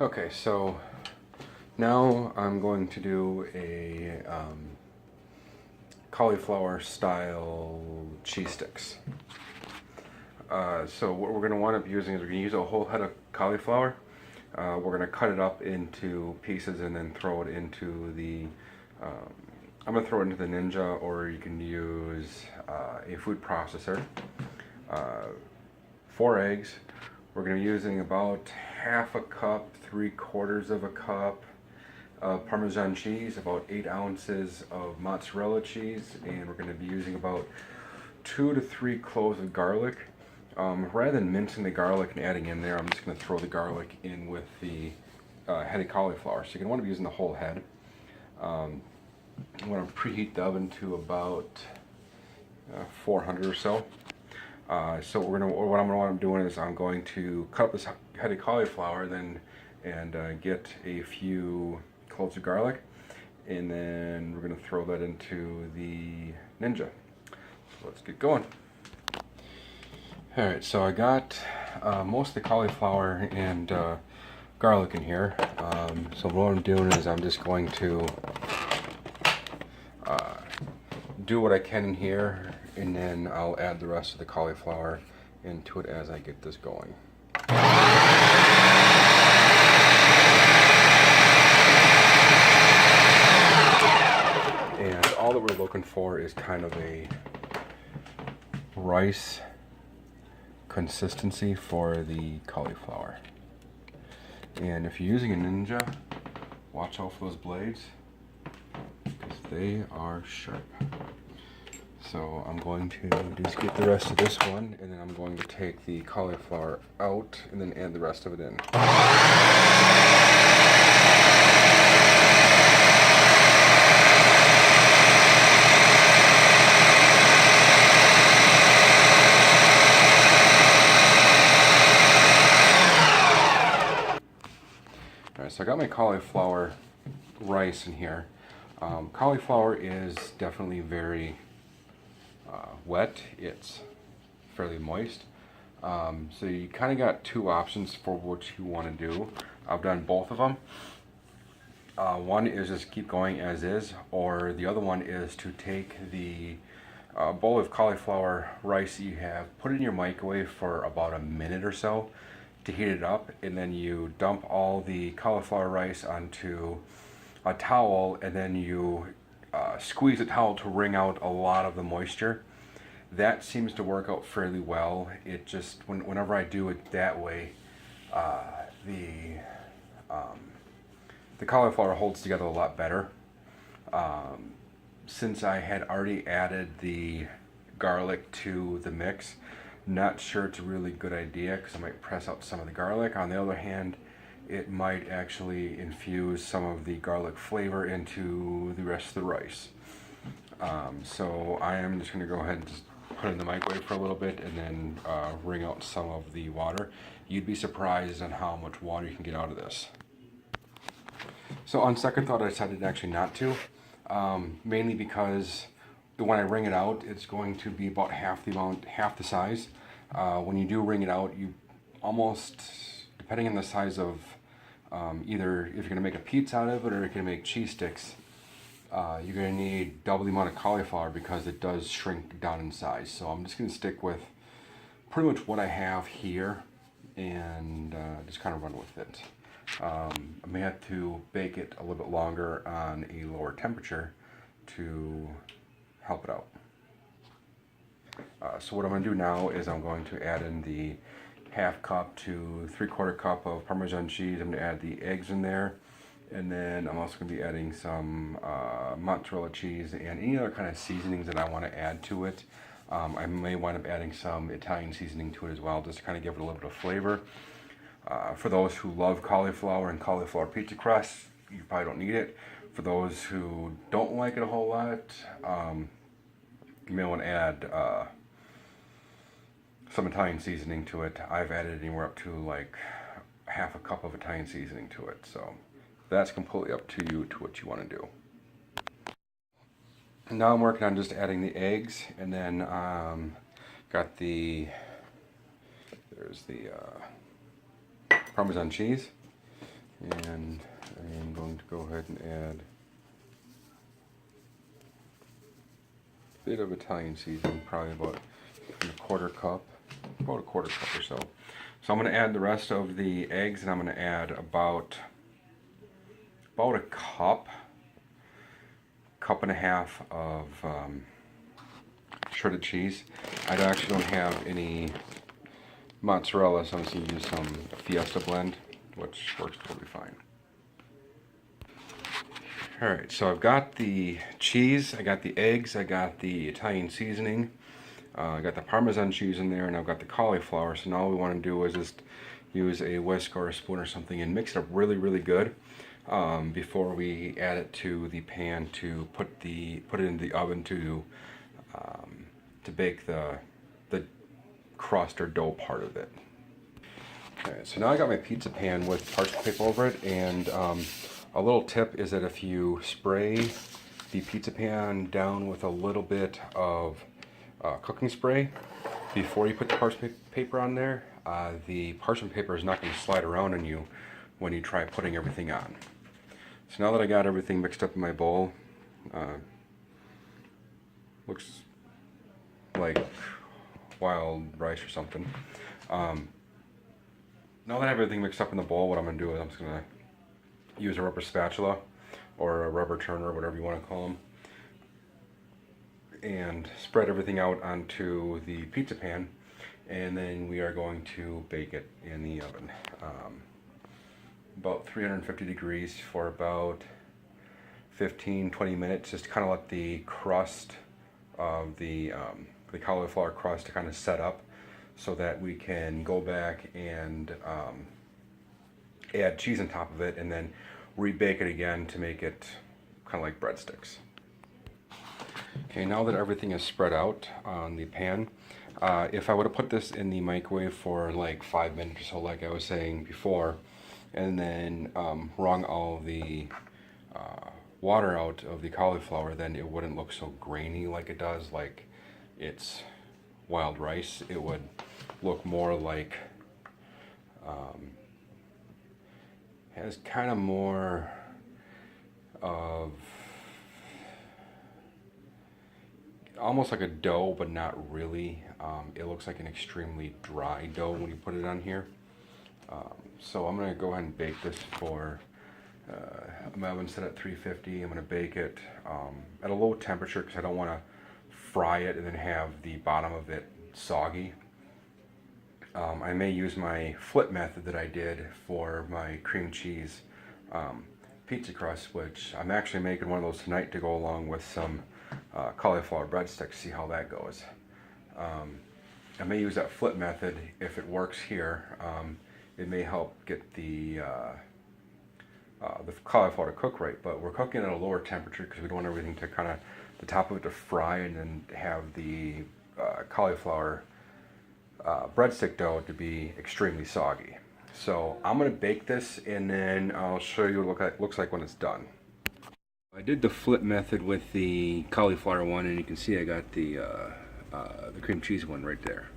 Okay, so now I'm going to do a cauliflower style cheese sticks. So what we're going to wind up using is we're going to use a whole head of cauliflower. We're going to cut it up into pieces and then throw it into the I'm going to throw it into the Ninja, or you can use a food processor. 4 eggs. We're going to be using about half a cup, 3/4 of a cup of Parmesan cheese, about 8 ounces of mozzarella cheese, and we're going to be using about 2 to 3 cloves of garlic. Rather than mincing the garlic and adding in there, I'm just going to throw the garlic in with the head of cauliflower. So you're going to want to be using the whole head. I'm going to preheat the oven to about 400 or so. So what I'm going to want to doing is I'm going to cut up this head of cauliflower, then and get a few cloves of garlic, and then we're going to throw that into the Ninja. So let's get going. Alright, so I got most of the cauliflower and garlic in here. So what I'm doing is I'm just going to do what I can in here, and then I'll add the rest of the cauliflower into it as I get this going. And all that we're looking for is kind of a rice consistency for the cauliflower. And if you're using a Ninja, watch out for those blades, because they are sharp. So I'm going to just get the rest of this one, and then I'm going to take the cauliflower out and then add the rest of it in. Alright, so I got my cauliflower rice in here. Cauliflower is definitely very wet. It's fairly moist. So you kind of got 2 options for what you want to do. I've done both of them. One is just keep going as is, or the other one is to take the bowl of cauliflower rice that you have, put it in your microwave for about a minute or so to heat it up, and then you dump all the cauliflower rice onto a towel, and then you squeeze the towel to wring out a lot of the moisture. That seems to work out fairly well. It just, whenever I do it that way, the cauliflower holds together a lot better. Since I had already added the garlic to the mix, not sure it's a really good idea, because I might press out some of the garlic. On the other hand, it might actually infuse some of the garlic flavor into the rest of the rice. So I am just going to go ahead and just put it in the microwave for a little bit, and then wring out some of the water. You'd be surprised on how much water you can get out of this. So on second thought, I decided actually not to, mainly because when I wring it out, it's going to be about half the size. When you do wring it out, you almost, depending on the size of either if you're going to make a pizza out of it or you're going to make cheese sticks, you're going to need double the amount of cauliflower, because it does shrink down in size. So I'm just going to stick with pretty much what I have here, and just kind of run with it. I may have to bake it a little bit longer on a lower temperature to help it out. So what I'm going to do now is I'm going to add in the half cup to 3/4 cup of Parmesan cheese. I'm going to add the eggs in there, and then I'm also going to be adding some mozzarella cheese and any other kind of seasonings that I want to add to it. I may wind up adding some Italian seasoning to it as well, just to kind of give it a little bit of flavor. For those who love cauliflower and cauliflower pizza crust, you probably don't need it. For those who don't like it a whole lot, you may want to add some Italian seasoning to it. I've added anywhere up to like half a cup of Italian seasoning to it. So that's completely up to you to what you want to do. And now I'm working on just adding the eggs, and then got there's the Parmesan cheese. And I am going to go ahead and add a bit of Italian seasoning, probably about a quarter cup, about a quarter cup or so. So I'm going to add the rest of the eggs, and I'm going to add about a cup and a half of shredded cheese. I actually don't have any mozzarella, so I'm just going to use some Fiesta blend, which works totally fine. Alright, so I've got the cheese, I got the eggs, I got the Italian seasoning, I got the Parmesan cheese in there, and I've got the cauliflower. So now all we want to do is just use a whisk or a spoon or something and mix it up really, really good before we add it to the pan to put it in the oven to bake the crust or dough part of it. Okay, so now I got my pizza pan with parchment paper over it, and a little tip is that if you spray the pizza pan down with a little bit of cooking spray before you put the parchment paper on there, the parchment paper is not going to slide around on you when you try putting everything on. So now that I got everything mixed up in my bowl, looks like wild rice or something. Now that I have everything mixed up in the bowl, what I'm going to do is I'm just going to use a rubber spatula or a rubber turner, whatever you want to call them, and spread everything out onto the pizza pan, and then we are going to bake it in the oven. About 350 degrees for about 15-20 minutes, just to kind of let the crust of the cauliflower crust to kind of set up, so that we can go back and add cheese on top of it and then rebake it again to make it kind of like breadsticks. Okay, now that everything is spread out on the pan, if I would have put this in the microwave for like 5 minutes or so, like I was saying before, and then wrung all the water out of the cauliflower, then it wouldn't look so grainy like it does, like it's wild rice. It would look more like has kind of more of almost like a dough, but not really. It looks like an extremely dry dough when you put it on here. So I'm going to go ahead and bake this for my oven set at 350. I'm going to bake it at a low temperature because I don't want to fry it and then have the bottom of it soggy. I may use my flip method that I did for my cream cheese pizza crust, which I'm actually making one of those tonight to go along with some cauliflower breadsticks, see how that goes. I may use that flip method if it works here. It may help get the cauliflower to cook right, but we're cooking at a lower temperature because we don't want everything to kind of, the top of it to fry and then have the cauliflower breadstick dough to be extremely soggy. So I'm going to bake this and then I'll show you what it looks like when it's done. I did the flip method with the cauliflower one, and you can see I got the cream cheese one right there.